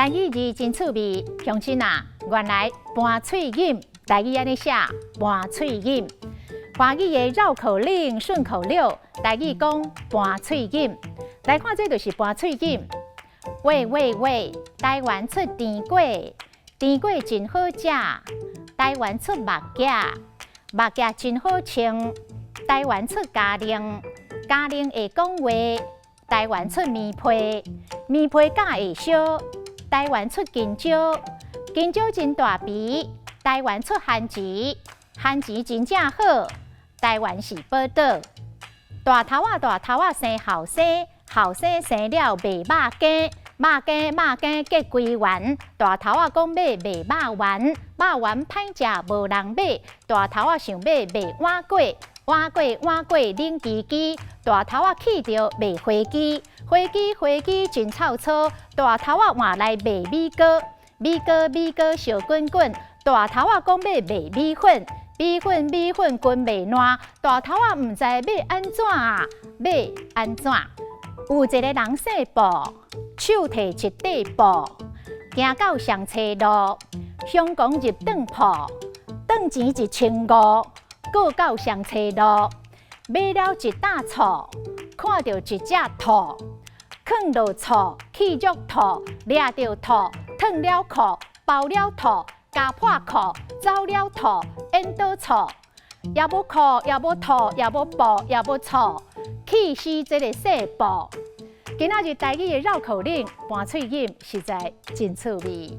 台语字真趣味，乡亲啊，原来拌喙饮，台语安尼写拌喙饮。华语的绕口令、顺口溜，台语讲拌喙饮。来看这就是拌喙饮。喂喂喂，台湾出甜粿，甜粿真好食。台湾出目镜，目镜真好穿。台湾出嘉玲，嘉玲会讲话。台湾出棉被，棉被甲会烧。台湾出金蕉，金蕉真大皮。台湾出番薯，番薯真正好。台湾是宝岛。大头仔生后生，后生生了卖肉羹，肉羹结规丸。大头仔讲要卖肉丸，肉丸歹食无人买。大头仔想要卖碗粿，碗粿冷叽叽。大头仔去着卖花枝，花枝真臭臭。大头仔换来卖米糕，米糕烧滚滚。大头仔讲要卖米粉，米粉滚袂烂。大头仔唔知要安怎买安怎。有一个人踅步，手提一块布，行到上车路，香港入顿铺，顿钱1500，过到上车路，买了一担醋，看到一只兔，放落醋，去肉兔，抓到兔，脱了裤，包了兔，加破裤，走了兔，淹倒醋，也无裤，也无兔，也无布，也无醋，气死这个细步。今仔日台语的绕口令拌喙饮，实在真趣味。